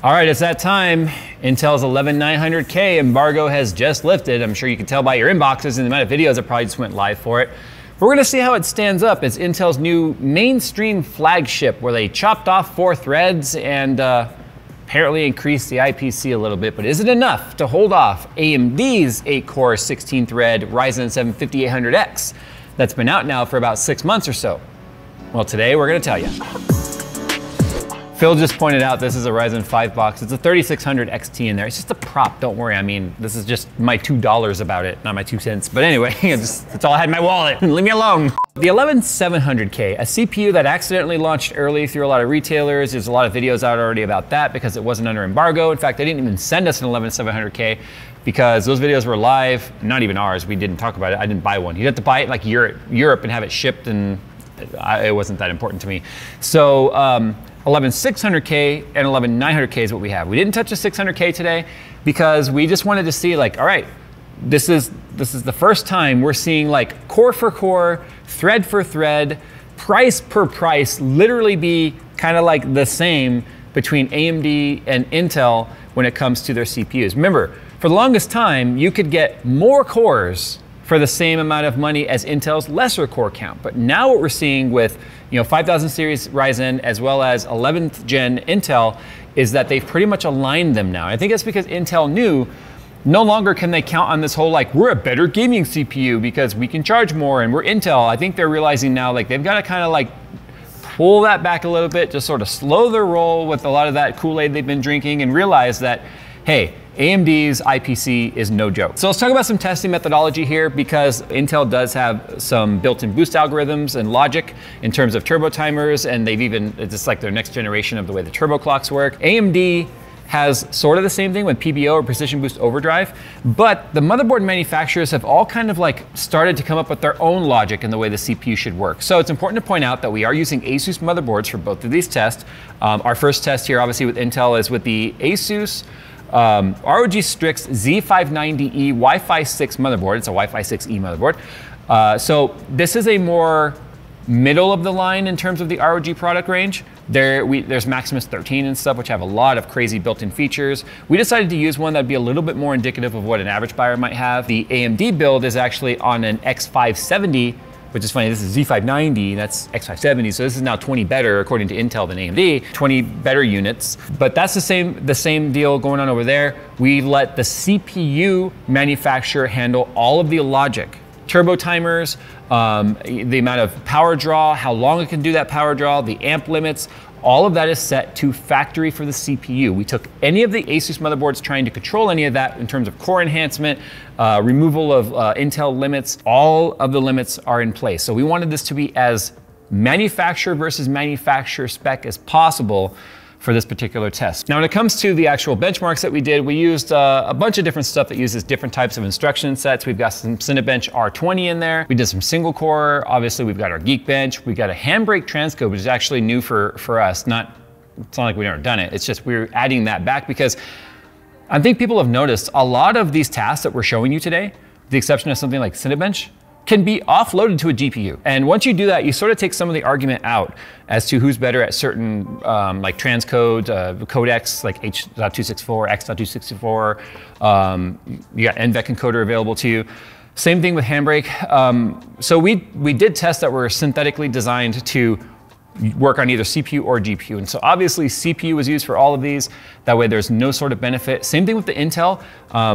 All right, it's that time. Intel's 11900K embargo has just lifted. I'm sure you can tell by your inboxes and the amount of videos that probably just went live for it. But we're gonna see how it stands up as Intel's new mainstream flagship, where they chopped off 4 threads and apparently increased the IPC a little bit. But is it enough to hold off AMD's 8-core 16-thread Ryzen 7 5800X that's been out now for about 6 months or so? Well, today we're gonna tell you. Phil just pointed out this is a Ryzen 5 box. It's a 3600 XT in there. It's just a prop, don't worry. I mean, this is just my $2 about it, not my 2 cents. But anyway, that's all I had in my wallet. Leave me alone. The 11700K, a CPU that accidentally launched early through a lot of retailers. There's a lot of videos out already about that because it wasn't under embargo. In fact, they didn't even send us an 11700K because those videos were live, not even ours. We didn't talk about it. I didn't buy one. You'd have to buy it like Europe and have it shipped, and it wasn't that important to me. So, 11600K and 11900K is what we have. We didn't touch a 600K today because we just wanted to see, like, all right, this is the first time we're seeing like core for core, thread for thread, price per price literally be kind of like the same between AMD and Intel when it comes to their CPUs. Remember, for the longest time, you could get more cores for the same amount of money as Intel's lesser core count. But now what we're seeing with 5000 series Ryzen as well as 11th gen Intel is that they've pretty much aligned them now. I think that's because Intel knew no longer can they count on this whole like, we're a better gaming CPU because we can charge more and we're Intel. I think they're realizing now like they've got to kind of like pull that back a little bit, just sort of slow their roll with a lot of that Kool-Aid they've been drinking and realize that, hey, AMD's IPC is no joke. So let's talk about some testing methodology here because Intel does have some built-in boost algorithms and logic in terms of turbo timers, and it's just like their next generation of the way the turbo clocks work. AMD has sort of the same thing with PBO or Precision Boost Overdrive, but the motherboard manufacturers have all kind of like started to come up with their own logic in the way the CPU should work. So it's important to point out that we are using ASUS motherboards for both of these tests. Our first test here, obviously with Intel, is with the ASUS ROG Strix Z590E Wi-Fi 6 motherboard. It's a Wi-Fi 6E motherboard. So this is a more middle of the line in terms of the ROG product range. There's Maximus 13 and stuff, which have a lot of crazy built-in features. We decided to use one that'd be a little bit more indicative of what an average buyer might have. The AMD build is actually on an X570, which is funny, this is Z590, that's X570, so this is now 20 better according to Intel than AMD, 20 better units. But that's the same deal going on over there. We let the CPU manufacturer handle all of the logic. Turbo timers, the amount of power draw, how long it can do that power draw, the amp limits, all of that is set to factory for the CPU. We took any of the ASUS motherboards trying to control any of that in terms of core enhancement, removal of Intel limits, all of the limits are in place. So we wanted this to be as manufacturer versus manufacturer spec as possible for this particular test. Now, when it comes to the actual benchmarks that we did, we used a bunch of different stuff that uses different types of instruction sets. We've got some Cinebench R20 in there. We did some single core. Obviously, we've got our Geekbench. We got a Handbrake transcode, which is actually new for us. It's not like we've never done it. It's just we're adding that back because I think people have noticed a lot of these tasks that we're showing you today, with the exception of something like Cinebench, can be offloaded to a GPU. And once you do that, you sort of take some of the argument out as to who's better at certain like transcode, codecs like H.264, X.264. You got NVENC encoder available to you. Same thing with Handbrake. So we did tests that were synthetically designed to work on either CPU or GPU. And so obviously CPU was used for all of these. That way there's no sort of benefit. Same thing with the Intel.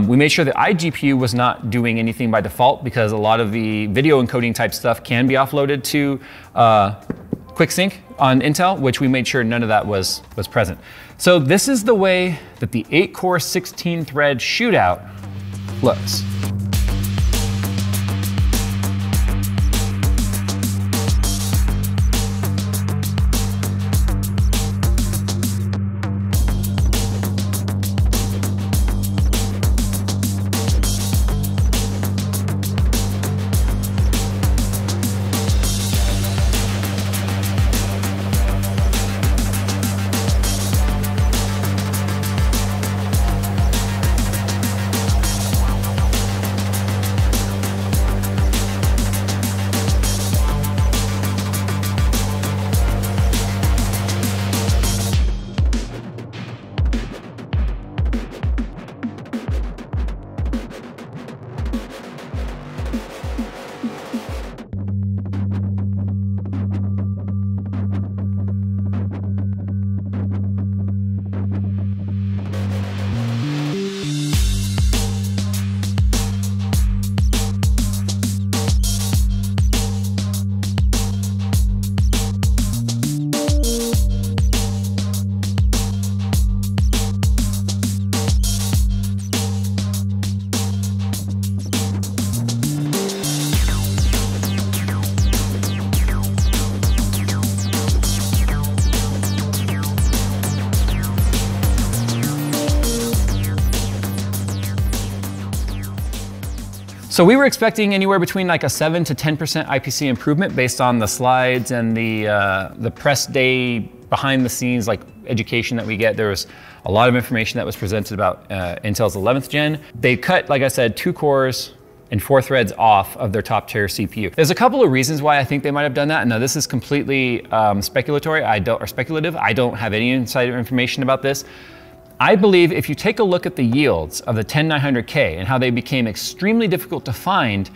We made sure the iGPU was not doing anything by default because a lot of the video encoding type stuff can be offloaded to QuickSync on Intel, which we made sure none of that was present. So this is the way that the 8-core 16-thread shootout looks. So we were expecting anywhere between like a 7 to 10% IPC improvement based on the slides and the press day behind the scenes like education that we get. There was a lot of information that was presented about Intel's 11th gen. They cut, like I said, 2 cores and 4 threads off of their top tier CPU. There's a couple of reasons why I think they might have done that. And now this is completely speculative. I don't have any insider information about this. I believe if you take a look at the yields of the 10900K and how they became extremely difficult to find,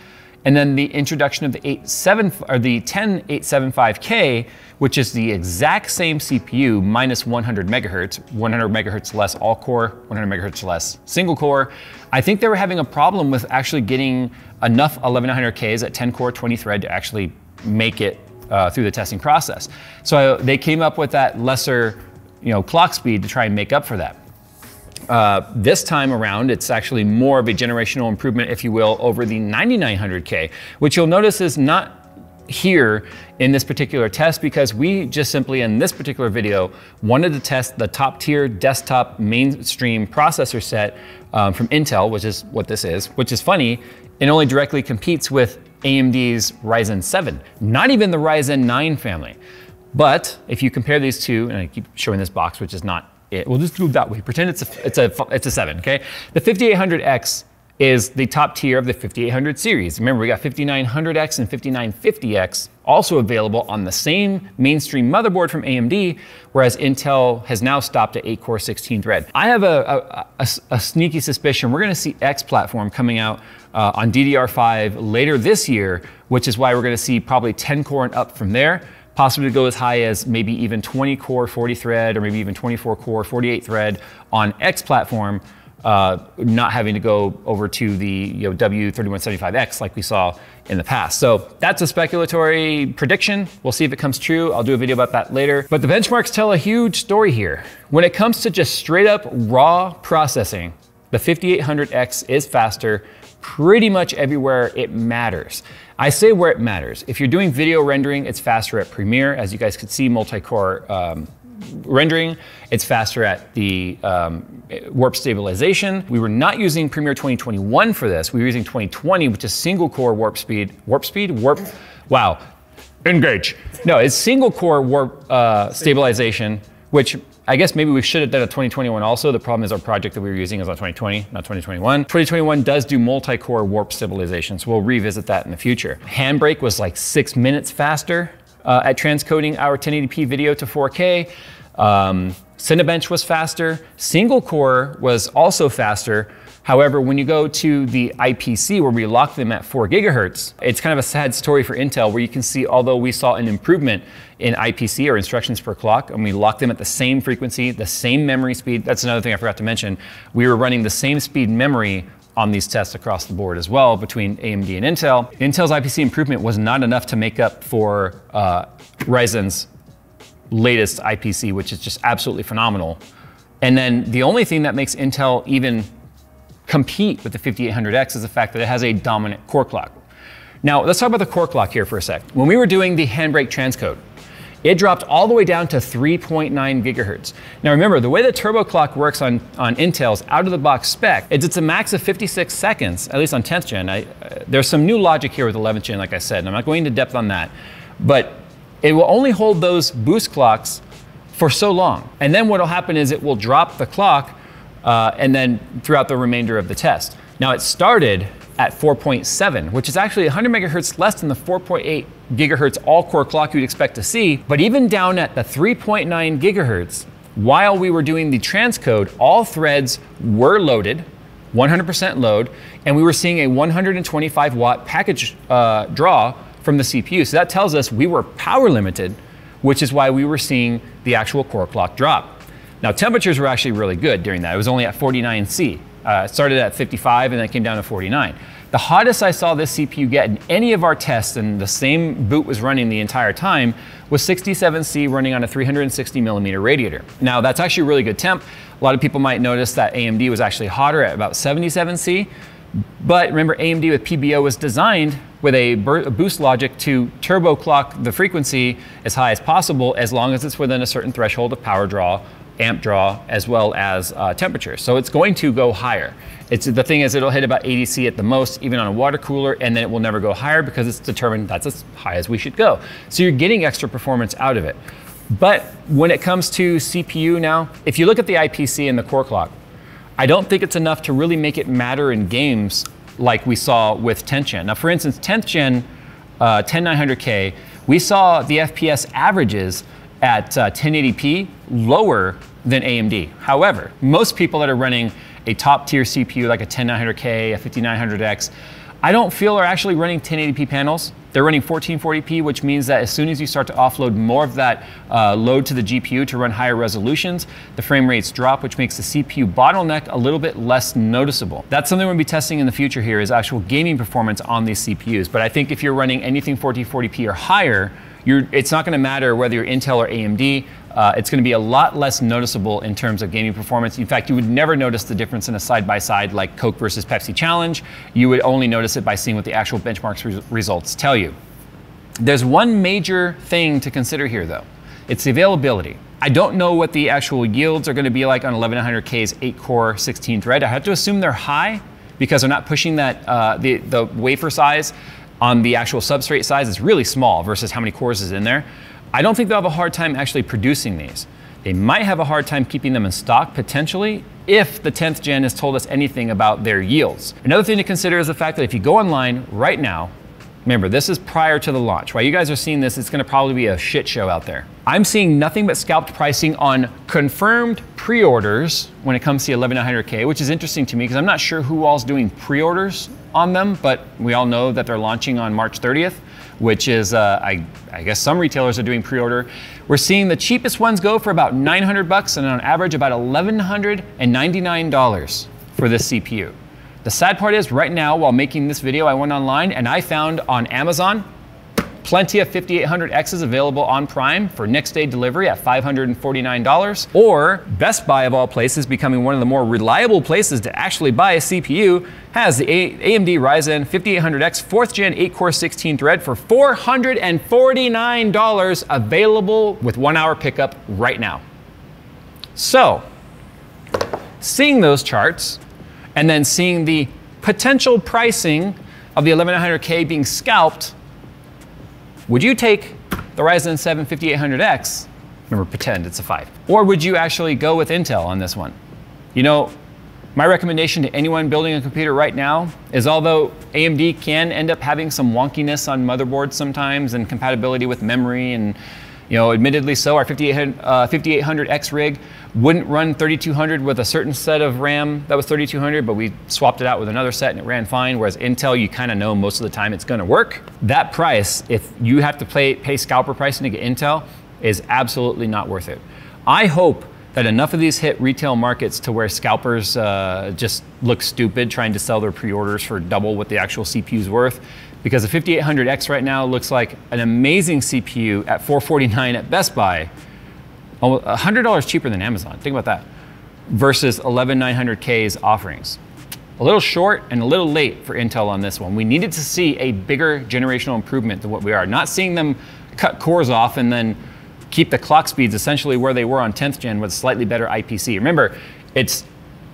and then the introduction of the 10875K, which is the exact same CPU minus 100 megahertz, 100 megahertz less all core, 100 megahertz less single core. I think they were having a problem with actually getting enough 1100Ks at 10 core, 20 thread to actually make it through the testing process. So they came up with that lesser, clock speed to try and make up for that. This time around, it's actually more of a generational improvement, if you will, over the 9900K, which you'll notice is not here in this particular test because we just simply in this particular video wanted to test the top tier desktop mainstream processor set from Intel, which is what this is, which is funny. It only directly competes with AMD's Ryzen 7, not even the Ryzen 9 family. But if you compare these two, and I keep showing this box, which is not it. We'll just do it that way. Pretend it's a 7, okay? The 5800X is the top tier of the 5800 series. Remember, we got 5900X and 5950X also available on the same mainstream motherboard from AMD, whereas Intel has now stopped at 8-core 16 thread. I have a sneaky suspicion we're gonna see X platform coming out on DDR5 later this year, which is why we're gonna see probably 10 core and up from there. Possibly to go as high as maybe even 20 core 40 thread or maybe even 24 core 48 thread on X platform, not having to go over to the W3175X like we saw in the past. So that's a speculatory prediction. We'll see if it comes true. I'll do a video about that later. But the benchmarks tell a huge story here. When it comes to just straight up raw processing, the 5800X is faster pretty much everywhere it matters. I say where it matters. If you're doing video rendering, it's faster at Premiere. As you guys could see, multi-core rendering. It's faster at the warp stabilization. We were not using Premiere 2021 for this. We were using 2020, which is single core warp speed. Wow, engage. No, it's single core warp stabilization, which I guess maybe we should have done a 2021 also. The problem is our project that we were using is on 2020, not 2021. 2021 does do multi-core warp stabilization, so we'll revisit that in the future. Handbrake was like 6 minutes faster at transcoding our 1080p video to 4K. Cinebench was faster. Single core was also faster. However, when you go to the IPC where we lock them at 4 gigahertz, it's kind of a sad story for Intel where you can see, although we saw an improvement in IPC or instructions per clock, and we locked them at the same frequency, the same memory speed. That's another thing I forgot to mention. We were running the same speed memory on these tests across the board as well between AMD and Intel. Intel's IPC improvement was not enough to make up for Ryzen's latest IPC, which is just absolutely phenomenal. And then the only thing that makes Intel even compete with the 5800X is the fact that it has a dominant core clock. Now, let's talk about the core clock here for a sec. When we were doing the handbrake transcode, it dropped all the way down to 3.9 gigahertz. Now remember, the way the turbo clock works on Intel's out-of-the-box spec is it's a max of 56 seconds, at least on 10th gen. There's some new logic here with 11th gen, like I said, and I'm not going into depth on that. But it will only hold those boost clocks for so long. And then what'll happen is it will drop the clock and then throughout the remainder of the test. Now it started at 4.7, which is actually 100 megahertz less than the 4.8 gigahertz all-core clock you'd expect to see. But even down at the 3.9 gigahertz, while we were doing the transcode, all threads were loaded, 100% load, and we were seeing a 125 watt package draw from the CPU. So that tells us we were power limited, which is why we were seeing the actual core clock drop. Now temperatures were actually really good during that. It was only at 49 C. It started at 55 and then it came down to 49. The hottest I saw this CPU get in any of our tests, and the same boot was running the entire time, was 67 C running on a 360 millimeter radiator. Now that's actually a really good temp. A lot of people might notice that AMD was actually hotter at about 77 C. But remember, AMD with PBO was designed with a boost logic to turbo clock the frequency as high as possible, as long as it's within a certain threshold of power draw amp draw as well as temperature. So it's going to go higher. The thing is, it'll hit about 80C at the most, even on a water cooler, and then it will never go higher because it's determined that's as high as we should go. So you're getting extra performance out of it. But when it comes to CPU now, if you look at the IPC and the core clock, I don't think it's enough to really make it matter in games like we saw with 10th gen. Now, for instance, 10th gen 10900K, we saw the FPS averages at 1080p lower than AMD. However, most people that are running a top tier CPU like a 10900K, a 5900X, I don't feel are actually running 1080p panels. They're running 1440p, which means that as soon as you start to offload more of that load to the GPU to run higher resolutions, the frame rates drop, which makes the CPU bottleneck a little bit less noticeable. That's something we'll be testing in the future here, is actual gaming performance on these CPUs. But I think if you're running anything 1440p or higher, it's not going to matter whether you're Intel or AMD. It's going to be a lot less noticeable in terms of gaming performance. In fact, you would never notice the difference in a side-by-side like Coke versus Pepsi challenge. You would only notice it by seeing what the actual benchmarks results tell you. There's one major thing to consider here, though. It's the availability. I don't know what the actual yields are going to be like on 1100K's 8-core 16-thread. I have to assume they're high because they're not pushing that the wafer size on the actual substrate size is really small versus how many cores is in there. I don't think they'll have a hard time actually producing these. They might have a hard time keeping them in stock potentially if the 10th gen has told us anything about their yields. Another thing to consider is the fact that if you go online right now, remember, this is prior to the launch. While you guys are seeing this, it's gonna probably be a shit show out there. I'm seeing nothing but scalped pricing on confirmed pre-orders when it comes to 11900K, which is interesting to me because I'm not sure who all's doing pre-orders on them, but we all know that they're launching on March 30th, which is, I guess some retailers are doing pre-order. We're seeing the cheapest ones go for about 900 bucks and on average about $1,199 for this CPU. The sad part is right now, while making this video, I went online and I found on Amazon plenty of 5800Xs available on Prime for next day delivery at $549. Or Best Buy, of all places, becoming one of the more reliable places to actually buy a CPU, has the AMD Ryzen 5800X 4th gen 8-core 16-thread for $449 available with 1-hour pickup right now. So, seeing those charts, and then seeing the potential pricing of the 11900K being scalped, would you take the Ryzen 7 5800X, remember pretend it's a 5, or would you actually go with Intel on this one? You know, my recommendation to anyone building a computer right now is, although AMD can end up having some wonkiness on motherboards sometimes and compatibility with memory, and you know, admittedly so, our 5800X rig wouldn't run 3200 with a certain set of RAM that was 3200, but we swapped it out with another set and it ran fine, whereas Intel, you kind of know most of the time it's gonna work. That price, if you have to pay scalper pricing to get Intel, is absolutely not worth it. I hope that enough of these hit retail markets to where scalpers just look stupid trying to sell their pre-orders for double what the actual CPU's worth, because the 5800X right now looks like an amazing CPU at $449 at Best Buy, $100 cheaper than Amazon, think about that, versus 11900K's offerings. A little short and a little late for Intel on this one. We needed to see a bigger generational improvement than what we are. Not seeing them cut cores off and then keep the clock speeds essentially where they were on 10th gen with slightly better IPC. Remember, it's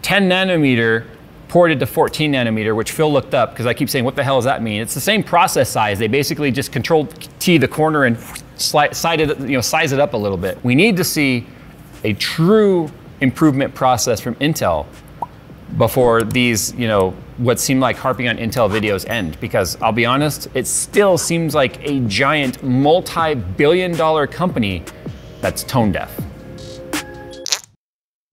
10 nanometer ported to 14 nanometer, which Phil looked up because I keep saying, what the hell does that mean? It's the same process size. They basically just Control-T the corner and size it up a little bit. We need to see a true improvement process from Intel before these, what seem like harping on Intel videos end, because I'll be honest, it still seems like a giant multi-billion-dollar company that's tone deaf.